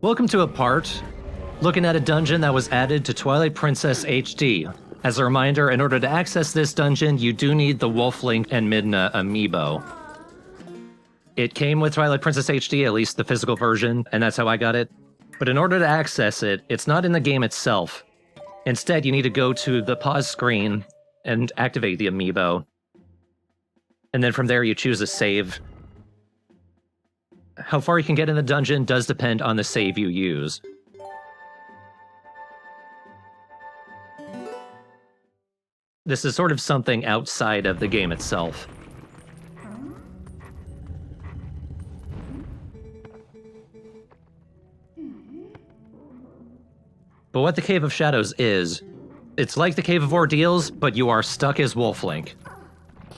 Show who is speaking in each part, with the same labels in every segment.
Speaker 1: Welcome to a part looking at a dungeon that was added to Twilight Princess HD. As a reminder, in order to access this dungeon, you do need the Wolf Link and Midna amiibo. It came with Twilight Princess HD, at least the physical version, and that's how I got it. But in order to access it, it's not in the game itself. Instead, you need to go to the pause screen and activate the amiibo. And then from there, you choose a save. How far you can get in the dungeon does depend on the save you use. This is sort of something outside of the game itself. But what the Cave of Shadows is, it's like the Cave of Ordeals, but you are stuck as Wolf Link.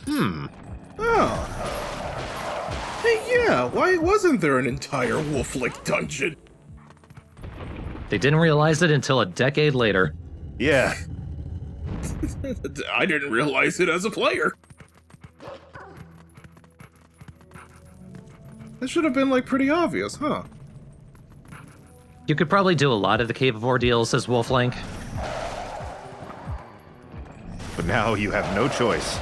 Speaker 2: Oh. Hey, yeah, why wasn't there an entire Wolf Link dungeon?
Speaker 1: They didn't realize it until a decade later.
Speaker 3: Yeah.
Speaker 2: I didn't realize it as a player. That should have been, like, pretty obvious, huh?
Speaker 1: You could probably do a lot of the Cave of Ordeals as Wolf Link.
Speaker 3: But now you have no choice.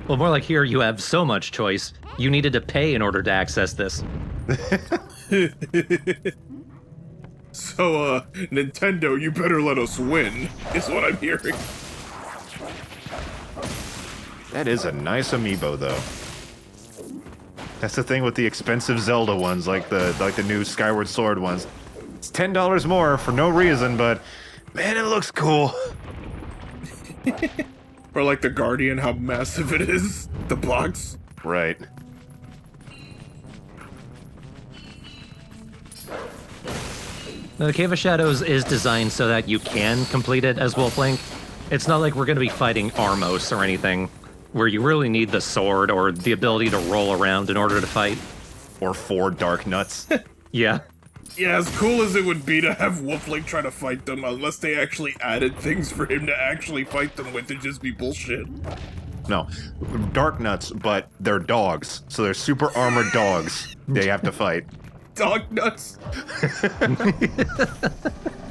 Speaker 1: Well, more like here you have so much choice, you needed to pay in order to access this.
Speaker 2: So, Nintendo, you better let us win, is what I'm hearing.
Speaker 3: That is a nice amiibo, though. That's the thing with the expensive Zelda ones, like the new Skyward Sword ones. It's $10 more for no reason, but man, it looks cool.
Speaker 2: Or like the Guardian, how massive it is. The box.
Speaker 3: Right.
Speaker 1: Now, the Cave of Shadows is designed so that you can complete it as Wolf Link. It's not like we're going to be fighting Armos or anything, where you really need the sword or the ability to roll around in order to fight.
Speaker 3: Or 4 dark nuts.
Speaker 1: Yeah.
Speaker 2: Yeah, as cool as it would be to have Wolf Link try to fight them, unless they actually added things for him to actually fight them with, it'd just be bullshit.
Speaker 3: No, dark nuts, but they're dogs, so they're super armored dogs they have to fight.
Speaker 2: Dog nuts.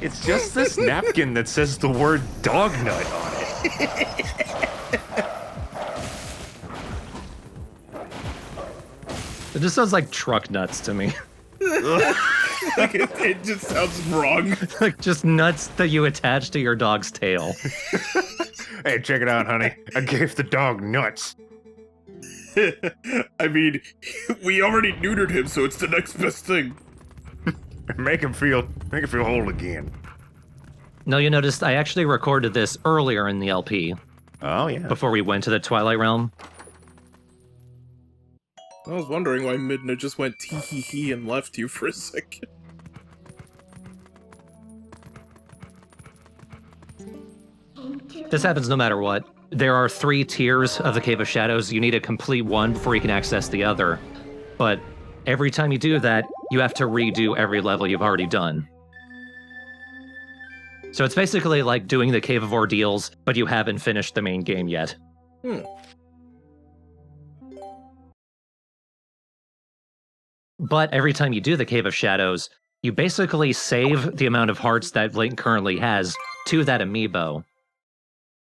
Speaker 3: It's just this napkin that says the word dog nut on it.
Speaker 1: It just sounds like truck nuts to me.
Speaker 2: Like it just sounds wrong.
Speaker 1: Like just nuts that you attach to your dog's tail.
Speaker 3: Hey, check it out, honey. I gave the dog nuts.
Speaker 2: I mean, we already neutered him, so it's the next best thing.
Speaker 3: Make him feel whole again.
Speaker 1: Now you noticed I actually recorded this earlier in the LP,
Speaker 3: Oh, yeah.
Speaker 1: before we went to the Twilight Realm.
Speaker 2: I was wondering why Midna just went tee-hee-hee and left you for a second.
Speaker 1: This happens no matter what. There are 3 tiers of the Cave of Shadows. You need to complete one before you can access the other. But every time you do that, you have to redo every level you've already done. So it's basically like doing the Cave of Ordeals, but you haven't finished the main game yet. But every time you do the Cave of Shadows, you basically save the amount of hearts that Link currently has to that amiibo.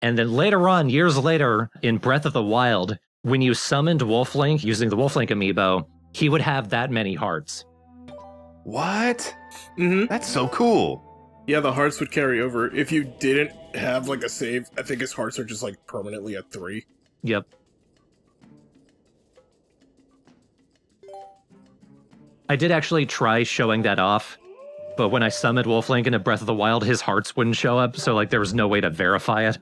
Speaker 1: And then later on, years later, in Breath of the Wild, when you summoned Wolf Link using the Wolf Link amiibo, he would have that many hearts.
Speaker 3: What?
Speaker 2: Mm-hmm.
Speaker 3: That's so cool.
Speaker 2: Yeah, the hearts would carry over. If you didn't have, like, a save, I think his hearts are just, like, permanently at 3.
Speaker 1: Yep. I did actually try showing that off, but when I summoned Wolf Link into Breath of the Wild, his hearts wouldn't show up, so like there was no way to verify it.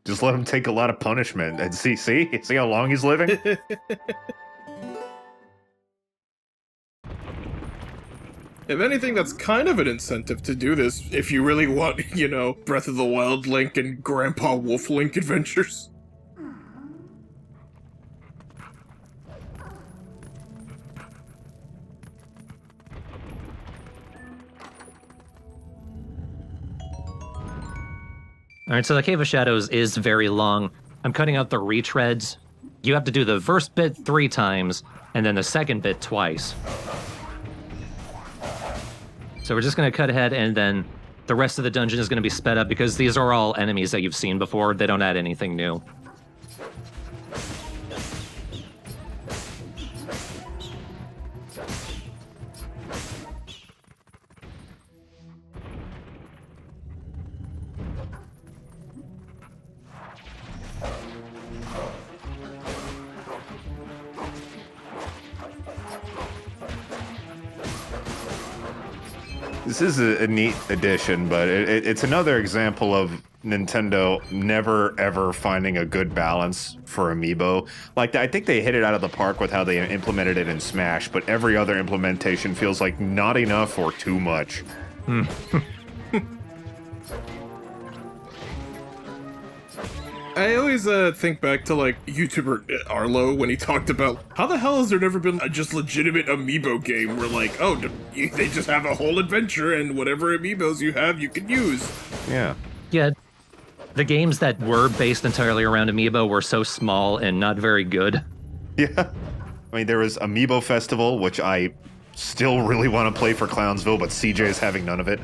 Speaker 3: Just let him take a lot of punishment and see how long he's living?
Speaker 2: If anything, that's kind of an incentive to do this if you really want, you know, Breath of the Wild Link and Grandpa Wolf Link adventures.
Speaker 1: Alright, so the Cave of Shadows is very long. I'm cutting out the retreads you have to do the first bit 3 times, and then the second bit twice. So we're just going to cut ahead, and then the rest of the dungeon is going to be sped up because these are all enemies that you've seen before. They don't add anything new.
Speaker 3: This is a neat addition, but it's another example of Nintendo never ever finding a good balance for Amiibo. Like, I think they hit it out of the park with how they implemented it in Smash, but every other implementation feels like not enough or too much.
Speaker 2: I always think back to, like, YouTuber Arlo when he talked about how the hell has there never been a just legitimate Amiibo game where, like, oh, they just have a whole adventure and whatever Amiibos you have, you can use.
Speaker 3: Yeah.
Speaker 1: Yeah, the games that were based entirely around Amiibo were so small and not very good.
Speaker 3: Yeah. I mean, there was Amiibo Festival, which I still really want to play for Clownsville, but CJ is having none of it.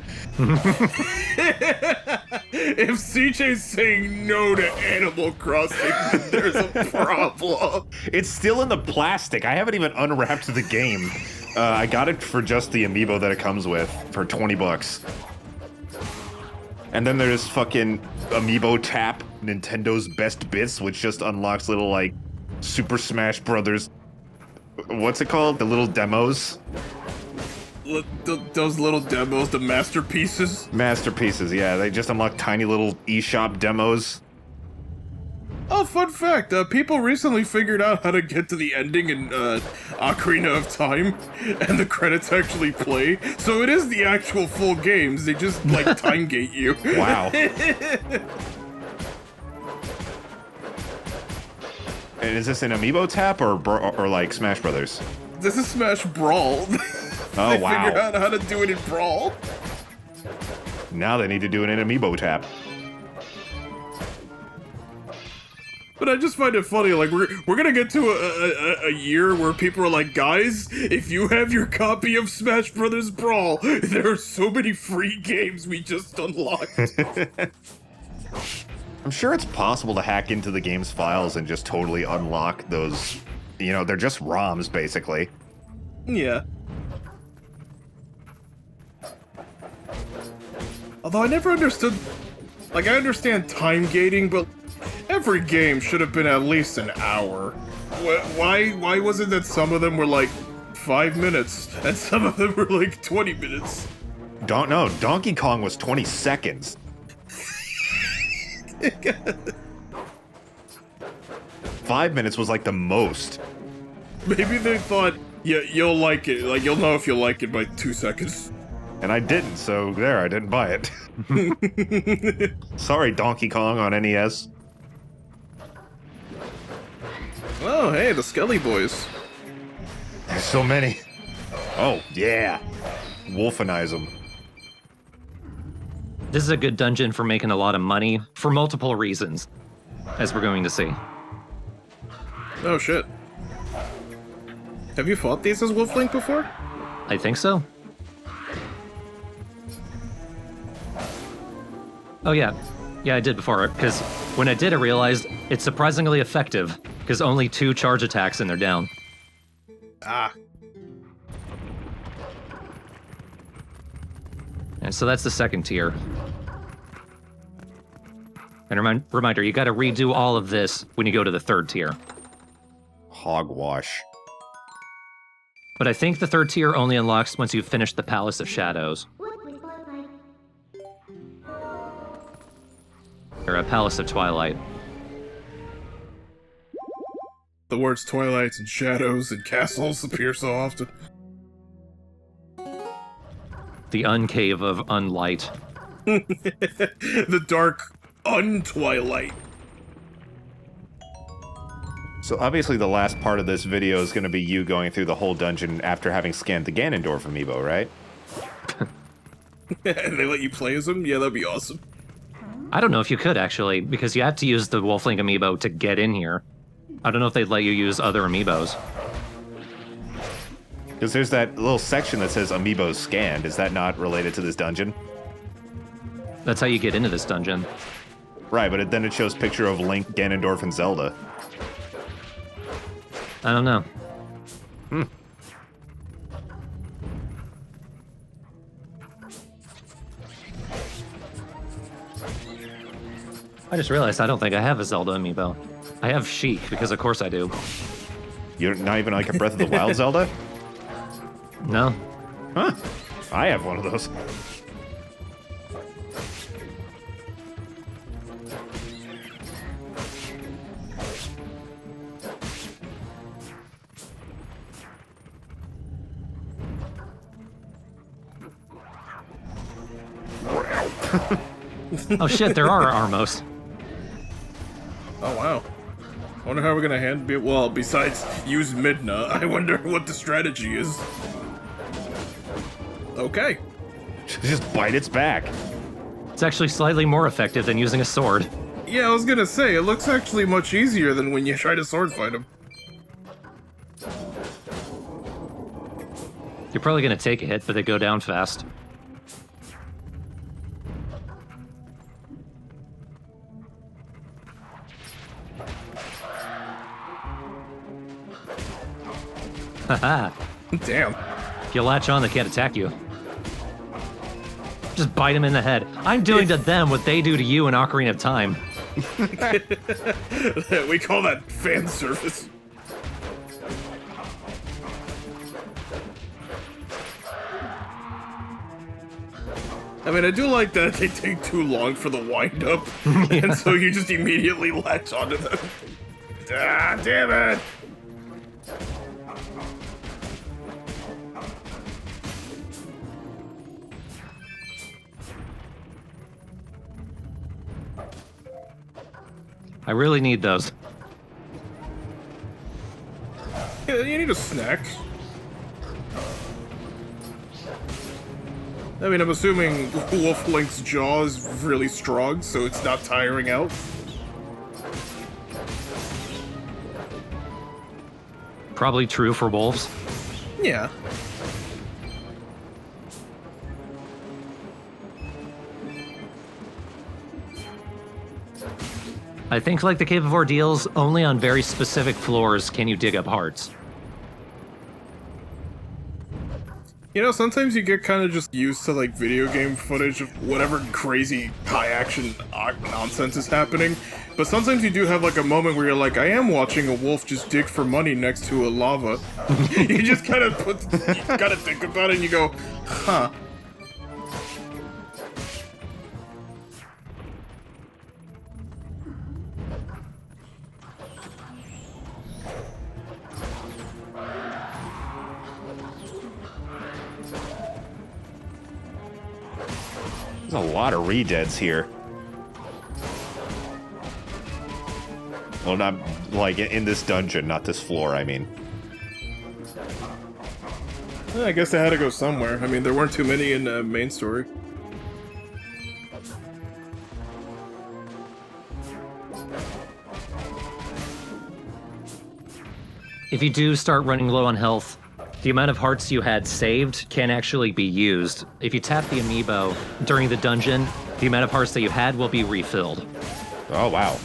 Speaker 2: If CJ's saying no to Animal Crossing, then there's a problem.
Speaker 3: It's still in the plastic. I haven't even unwrapped the game. I got it for just the Amiibo that it comes with for 20 bucks. And then there's fucking Amiibo Tap, Nintendo's Best Bits, which just unlocks little, like, Super Smash Brothers. What's it called? The little demos?
Speaker 2: Those little demos, the masterpieces?
Speaker 3: Masterpieces, yeah. They just unlock tiny little eShop demos.
Speaker 2: Oh, fun fact, people recently figured out how to get to the ending in Ocarina of Time, and the credits actually play. So it is the actual full games, they just, like, time gate you.
Speaker 3: Wow. And is this an Amiibo Tap or like Smash Brothers?
Speaker 2: This is Smash Brawl.
Speaker 3: Oh,
Speaker 2: They
Speaker 3: wow.
Speaker 2: figured out how to do it in Brawl.
Speaker 3: Now they need to do it in Amiibo Tap.
Speaker 2: But I just find it funny, like, we're gonna get to a year where people are like, guys, if you have your copy of Smash Brothers Brawl, there are so many free games we just unlocked.
Speaker 3: I'm sure it's possible to hack into the game's files and just totally unlock those, you know, they're just ROMs, basically.
Speaker 2: Yeah. Although I never understood, like, I understand time gating, but every game should have been at least an hour. Why was it that some of them were like 5 minutes and some of them were like 20 minutes?
Speaker 3: Don't know. Donkey Kong was 20 seconds. 5 minutes was like the most.
Speaker 2: Maybe they thought, yeah, you'll like it. Like, you'll know if you'll like it by 2 seconds.
Speaker 3: And I didn't, so there, I didn't buy it. Sorry, Donkey Kong on NES.
Speaker 2: Oh, hey, the Skelly Boys.
Speaker 3: There's so many. Oh, yeah. Wolfenize them.
Speaker 1: This is a good dungeon for making a lot of money for multiple reasons, as we're going to see.
Speaker 2: Oh, shit. Have you fought these as Wolf Link before?
Speaker 1: I think so. Oh yeah. Yeah, I did before, because when I did, I realized it's surprisingly effective, because only 2 charge attacks and they're down.
Speaker 2: Ah.
Speaker 1: And so that's the second tier. And reminder, you gotta redo all of this when you go to the third tier.
Speaker 3: Hogwash.
Speaker 1: But I think the third tier only unlocks once you've finished the Palace of Shadows. Or a Palace of Twilight.
Speaker 2: The words Twilights and Shadows and Castles appear so often.
Speaker 1: The Uncave of Unlight.
Speaker 2: The dark Untwilight.
Speaker 3: So obviously the last part of this video is going to be you going through the whole dungeon after having scanned the Ganondorf amiibo, right?
Speaker 2: And they let you play as him? Yeah, that'd be awesome.
Speaker 1: I don't know if you could, actually, because you have to use the Wolflink amiibo to get in here. I don't know if they'd let you use other amiibos.
Speaker 3: Because there's that little section that says Amiibo scanned. Is that not related to this dungeon?
Speaker 1: That's how you get into this dungeon.
Speaker 3: Right, but then it shows picture of Link, Ganondorf, and Zelda.
Speaker 1: I don't know. I just realized I don't think I have a Zelda amiibo. I have Sheik, because of course I do.
Speaker 3: You're not even like a Breath of the Wild Zelda?
Speaker 1: No.
Speaker 3: Huh. I have one of those.
Speaker 1: Oh shit, there are Armos.
Speaker 2: Oh wow. I wonder how we're gonna handle it. Well, besides use Midna, I wonder what the strategy is. Okay.
Speaker 3: Just bite its back.
Speaker 1: It's actually slightly more effective than using a sword.
Speaker 2: Yeah, I was gonna say, it looks actually much easier than when you try to sword fight him.
Speaker 1: You're probably gonna take a hit, but they go down fast. Haha.
Speaker 2: Damn.
Speaker 1: If you latch on, they can't attack you. Just bite them in the head. I'm doing to them what they do to you in Ocarina of Time.
Speaker 2: We call that fan service. I mean, I do like that they take too long for the wind-up, and so you just immediately latch onto them. Ah, damn it!
Speaker 1: I really need those.
Speaker 2: Yeah, you need a snack. I mean, I'm assuming Wolf Link's jaw is really strong, so it's not tiring out.
Speaker 1: Probably true for wolves.
Speaker 2: Yeah.
Speaker 1: I think, like the Cave of Ordeals, only on very specific floors can you dig up hearts.
Speaker 2: You know, sometimes you get kind of just used to, like, video game footage of whatever crazy high-action nonsense is happening, but sometimes you do have, like, a moment where you're like, I am watching a wolf just dig for money next to a lava. You just kind of you gotta think about it and you go, huh.
Speaker 3: There's a lot of redeads here. Well, not like in this dungeon, not this floor, I mean.
Speaker 2: I guess they had to go somewhere. I mean, there weren't too many in the main story.
Speaker 1: If you do start running low on health, the amount of hearts you had saved can actually be used. If you tap the amiibo during the dungeon, the amount of hearts that you had will be refilled.
Speaker 3: Oh, wow.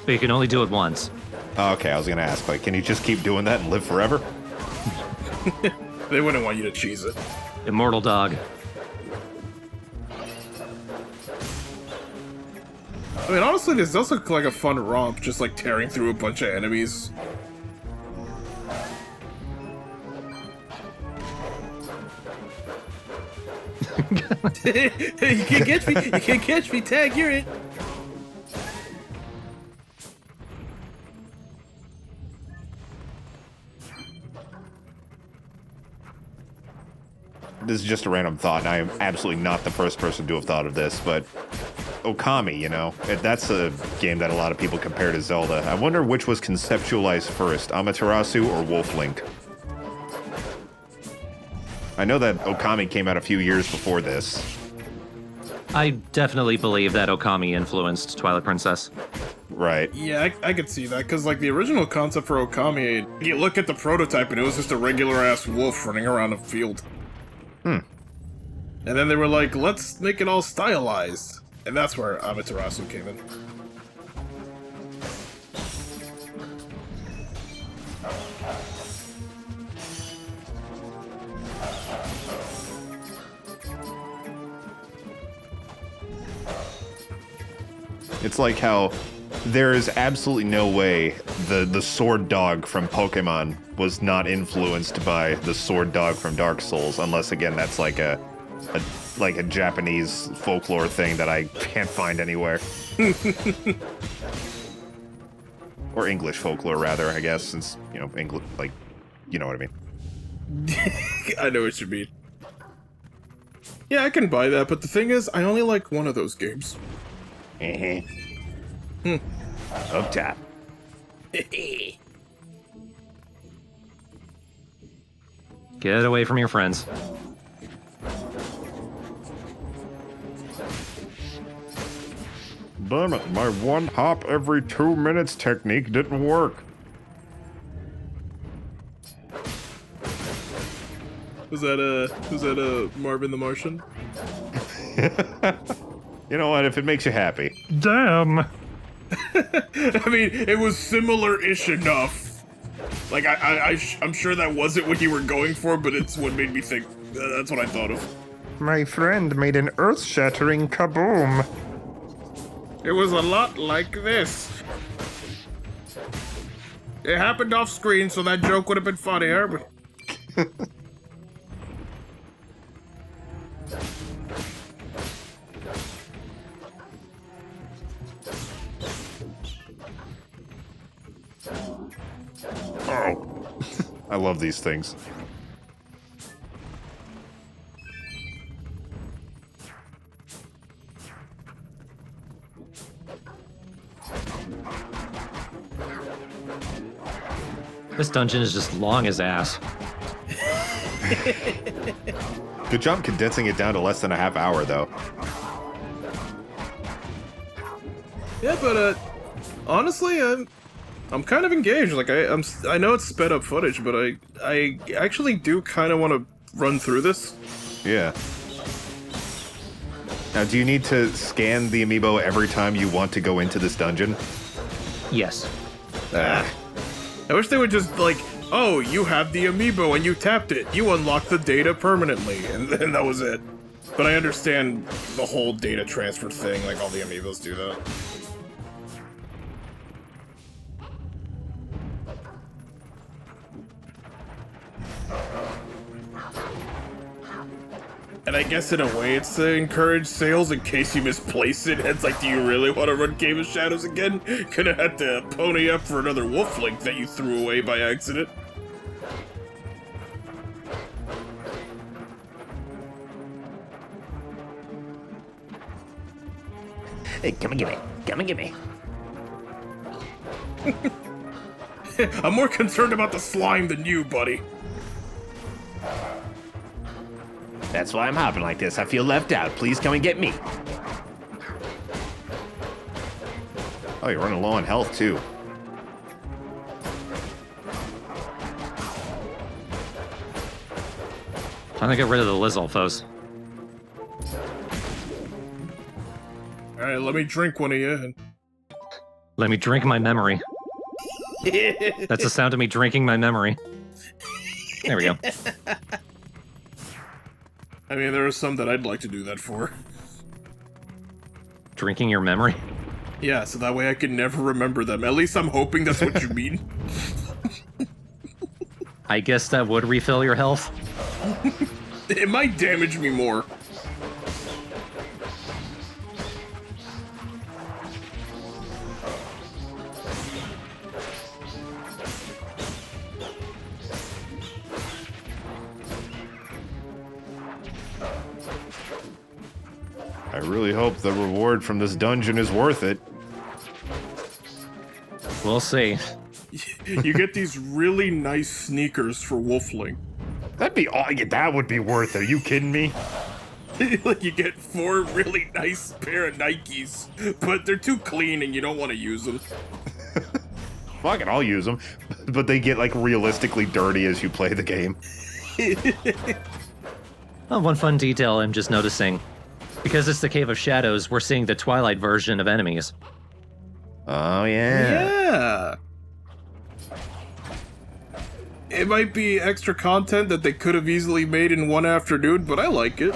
Speaker 1: But you can only do it once.
Speaker 3: Oh, okay, I was gonna ask, like, can you just keep doing that and live forever?
Speaker 2: They wouldn't want you to cheese it.
Speaker 1: Immortal dog.
Speaker 2: I mean, honestly, this does look like a fun romp, just like tearing through a bunch of enemies. You can't catch me! You can't catch me! Tag, you're it!
Speaker 3: This is just a random thought, and I am absolutely not the first person to have thought of this, but Okami, you know, that's a game that a lot of people compare to Zelda. I wonder which was conceptualized first, Amaterasu or Wolf Link? I know that Okami came out a few years before this.
Speaker 1: I definitely believe that Okami influenced Twilight Princess.
Speaker 3: Right.
Speaker 2: Yeah, I could see that, because, like, the original concept for Okami, you look at the prototype and it was just a regular-ass wolf running around a field.
Speaker 3: Hmm.
Speaker 2: And then they were like, let's make it all stylized. And that's where Amaterasu came in.
Speaker 3: It's like how there is absolutely no way the sword dog from Pokemon was not influenced by the sword dog from Dark Souls, unless again that's like a Japanese folklore thing that I can't find anywhere. Or English folklore rather, I guess, since English, like, you know what I mean.
Speaker 2: I know what you mean. Yeah, I can buy that, but the thing is, I only like one of those games.
Speaker 3: Up top.
Speaker 1: Get away from your friends.
Speaker 3: Damn it, my one hop every 2 minutes technique didn't work.
Speaker 2: Was that Marvin the Martian?
Speaker 3: You know what, if it makes you happy.
Speaker 1: Damn.
Speaker 2: I mean, it was similar-ish enough. Like, I'm sure that wasn't what you were going for, but it's what made me think. That's what I thought of.
Speaker 3: My friend made an earth-shattering kaboom.
Speaker 2: It was a lot like this. It happened off screen, so that joke would have been funnier, but...
Speaker 3: Oh. I love these things.
Speaker 1: This dungeon is just long as ass.
Speaker 3: Good job condensing it down to less than a half hour, though.
Speaker 2: Yeah, but, honestly, I'm kind of engaged. Like, I know it's sped up footage, but I actually do kind of want to run through this.
Speaker 3: Yeah. Now, do you need to scan the amiibo every time you want to go into this dungeon?
Speaker 1: Yes.
Speaker 2: I wish they would just, like, oh, you have the amiibo and you tapped it. You unlock the data permanently, and then that was it. But I understand the whole data transfer thing, like all the amiibos do that. And I guess in a way it's to encourage sales in case you misplace it. It's like, do you really want to run Game of Shadows again? Gonna have to pony up for another wolf link that you threw away by accident.
Speaker 4: Hey, come and get me. Come and get me.
Speaker 2: I'm more concerned about the slime than you, buddy.
Speaker 4: That's why I'm hopping like this. I feel left out. Please come and get me.
Speaker 3: Oh, you're running low on health, too.
Speaker 1: Trying to get rid of the Lizalfos.
Speaker 2: Alright, let me drink one of you. And...
Speaker 1: Let me drink my memory. That's the sound of me drinking my memory. There we go.
Speaker 2: I mean, there are some that I'd like to do that for.
Speaker 1: Drinking your memory?
Speaker 2: Yeah, so that way I can never remember them. At least I'm hoping that's what you mean.
Speaker 1: I guess that would refill your health.
Speaker 2: It might damage me more.
Speaker 3: I really hope the reward from this dungeon is worth it.
Speaker 1: We'll see.
Speaker 2: You get these really nice sneakers for Wolfling.
Speaker 3: That'd be all. That would be worth it. Are you kidding me?
Speaker 2: Like you get 4 really nice pair of Nikes, but they're too clean and you don't want to use them.
Speaker 3: Fuck it, I'll use them. But they get, like, realistically dirty as you play the game.
Speaker 1: Oh, one fun detail I'm just noticing. Because it's the Cave of Shadows, we're seeing the Twilight version of enemies.
Speaker 3: Oh, yeah.
Speaker 2: Yeah. It might be extra content that they could have easily made in one afternoon, but I like it.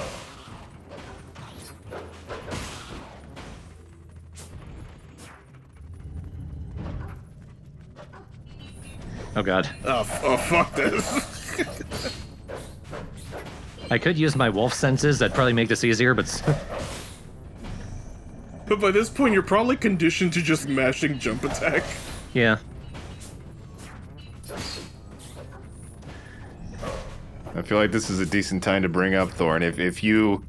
Speaker 1: Oh god.
Speaker 2: Oh, fuck this.
Speaker 1: I could use my wolf senses, that'd probably make this easier, but...
Speaker 2: But by this point, you're probably conditioned to just mashing jump attack.
Speaker 1: yeah.
Speaker 3: I feel like this is a decent time to bring up, Thorn. If you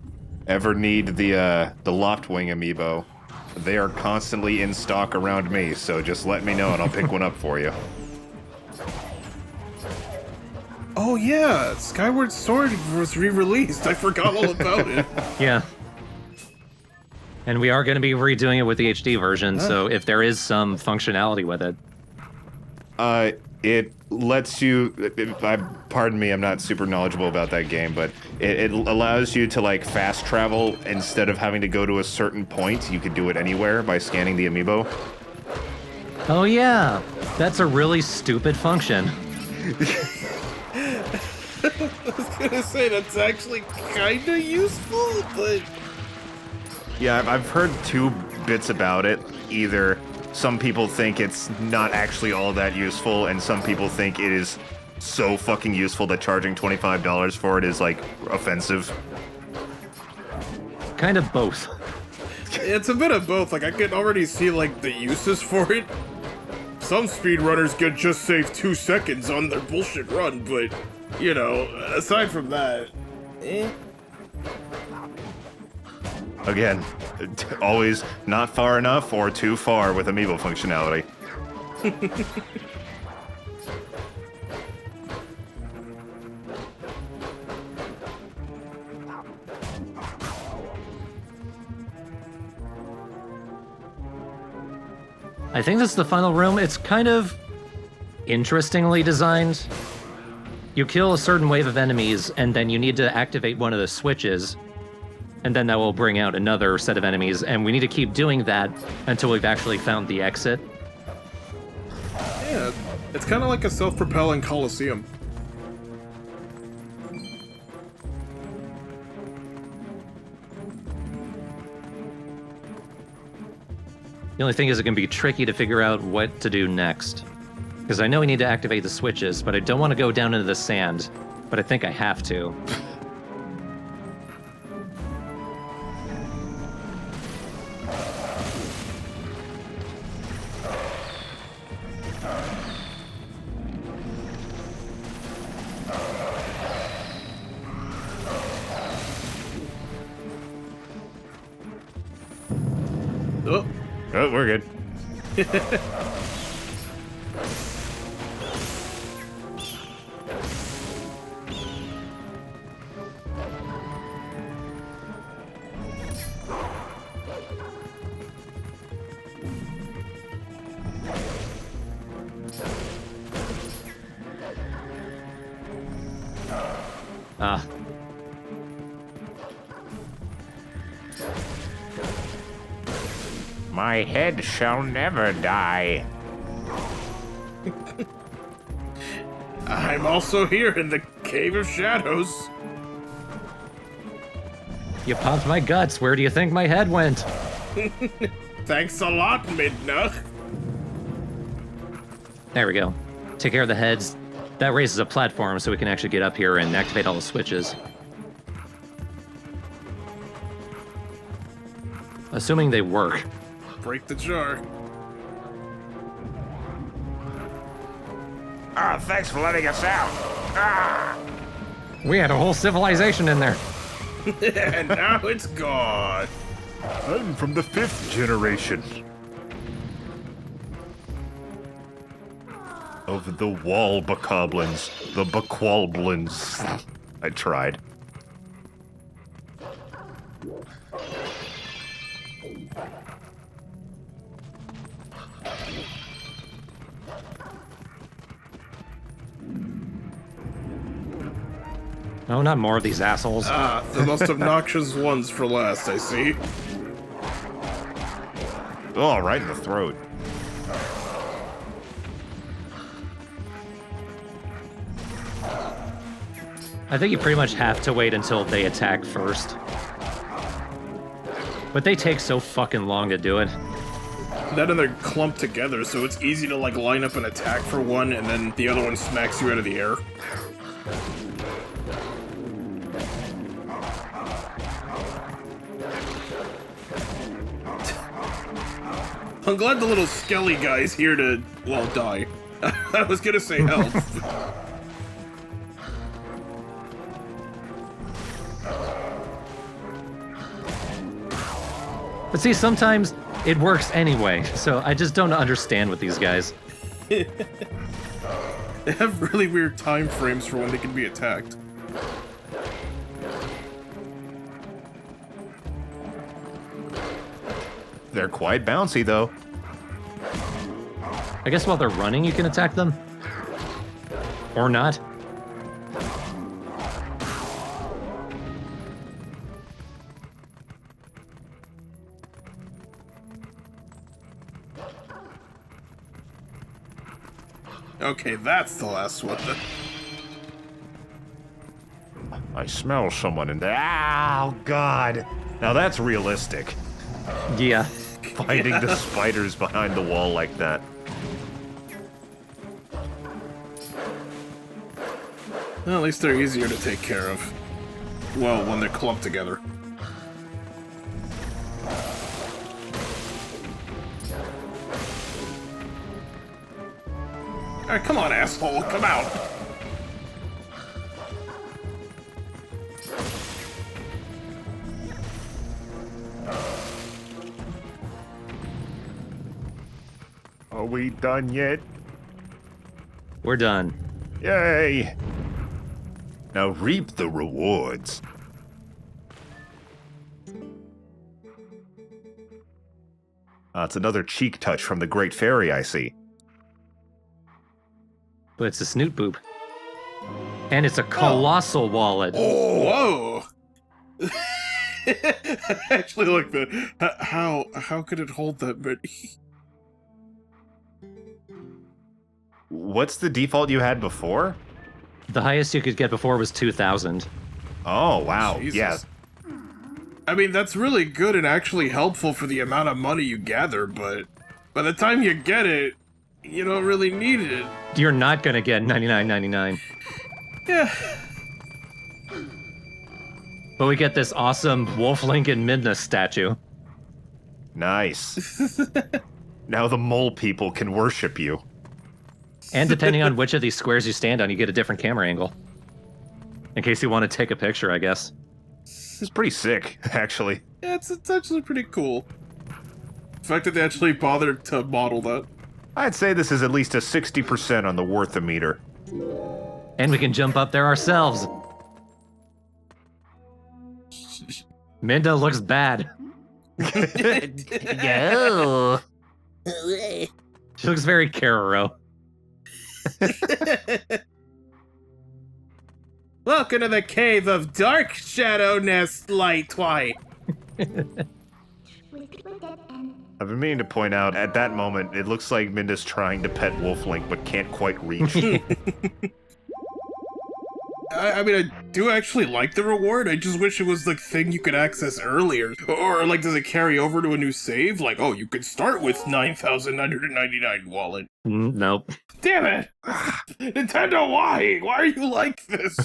Speaker 3: ever need the Loftwing amiibo, they are constantly in stock around me, so just let me know and I'll pick one up for you.
Speaker 2: Oh yeah, Skyward Sword was re-released. I forgot all about it.
Speaker 1: Yeah. And we are going to be redoing it with the HD version, so if there is some functionality with it.
Speaker 3: It lets you... pardon me, I'm not super knowledgeable about that game, but it allows you to, like, fast travel instead of having to go to a certain point. You could do it anywhere by scanning the amiibo.
Speaker 1: Oh yeah, that's a really stupid function.
Speaker 2: I was gonna say that's actually kinda useful, but...
Speaker 3: Yeah, I've heard 2 bits about it. Either some people think it's not actually all that useful, and some people think it is so fucking useful that charging $25 for it is, like, offensive.
Speaker 1: Kind of both.
Speaker 2: It's a bit of both. Like, I can already see, like, the uses for it. Some speedrunners get just save 2 seconds on their bullshit run, but, you know, aside from that,
Speaker 3: Again, always not far enough or too far with amiibo functionality.
Speaker 1: I think this is the final room. It's kind of interestingly designed. You kill a certain wave of enemies, and then you need to activate one of the switches, and then that will bring out another set of enemies, and we need to keep doing that until we've actually found the exit.
Speaker 2: yeah, it's kind of like a self-propelling Coliseum.
Speaker 1: The only thing is it can be tricky to figure out what to do next. Because I know we need to activate the switches, but I don't want to go down into the sand. But I think I have to.
Speaker 2: Oh,
Speaker 3: Oh, we're good.
Speaker 1: Ah.
Speaker 4: My head shall never die.
Speaker 2: I'm also here in the Cave of Shadows.
Speaker 1: You popped my guts. Where do you think my head went?
Speaker 2: Thanks a lot, Midna.
Speaker 1: There we go. Take care of the heads. That raises a platform so we can actually get up here and activate all the switches. Assuming they work.
Speaker 2: Break the jar.
Speaker 4: Ah, thanks for letting us out. Ah!
Speaker 1: We had a whole civilization in there.
Speaker 2: And now it's gone.
Speaker 3: I'm from the 5th generation. Of the wall bokoblins, the boqualblins. I tried.
Speaker 1: Oh, not more of these assholes.
Speaker 2: Ah, the most obnoxious ones for last, I see.
Speaker 3: Oh, right in the throat.
Speaker 1: I think you pretty much have to wait until they attack first. But they take so fucking long to do it.
Speaker 2: That and they're clumped together, so it's easy to like line up an attack for one, and then the other one smacks you out of the air. I'm glad the little skelly guy's here to, well, die. I was gonna say help.
Speaker 1: But see, sometimes it works anyway, so I just don't understand with these guys.
Speaker 2: They have really weird time frames for when they can be attacked.
Speaker 3: They're quite bouncy, though.
Speaker 1: I guess while they're running, you can attack them? Or not?
Speaker 2: Okay, that's the last one.
Speaker 3: I smell someone in there. Oh, God. Now that's realistic.
Speaker 1: Yeah.
Speaker 3: Fighting the spiders behind the wall like that.
Speaker 2: Well, at least they're easier to take care of. Well, when they're clumped together. Alright, come on, asshole, come out!
Speaker 3: Are we done yet?
Speaker 1: We're done.
Speaker 3: Yay! Now reap the rewards. It's another cheek touch from the Great Fairy, I see.
Speaker 1: But it's a snoot boop. And it's a colossal wallet.
Speaker 2: Whoa! I actually like that. How could it hold that many?
Speaker 3: What's the default you had before?
Speaker 1: The highest you could get before was 2,000.
Speaker 3: Oh, wow.
Speaker 2: Jesus.
Speaker 3: Yeah.
Speaker 2: I mean, that's really good and actually helpful for the amount of money you gather, but by the time you get it, you don't really need it.
Speaker 1: You're not gonna get 99.99.
Speaker 2: Yeah.
Speaker 1: But we get this awesome Wolf Link and Midna statue.
Speaker 3: Nice. Now the mole people can worship you.
Speaker 1: And depending on which of these squares you stand on, you get a different camera angle. In case you want to take a picture, I guess.
Speaker 3: It's pretty sick, actually.
Speaker 2: Yeah, it's actually pretty cool. The fact that they actually bothered to model that.
Speaker 3: I'd say this is at least a 60% on the worth-o-meter.
Speaker 1: And we can jump up there ourselves. Minda looks bad.
Speaker 4: Yo.
Speaker 1: She looks very Karoro.
Speaker 2: Welcome to the cave of Dark Shadow Nest Light Twilight.
Speaker 3: I've been meaning to point out, at that moment, it looks like Minda's trying to pet Wolflink, but can't quite reach.
Speaker 2: I mean, I do actually like the reward. I just wish it was the thing you could access earlier. Or, like, does it carry over to a new save? Like, oh, you could start with 9,999 wallet.
Speaker 1: Nope.
Speaker 2: Damn it! Nintendo, why? Why are you like this?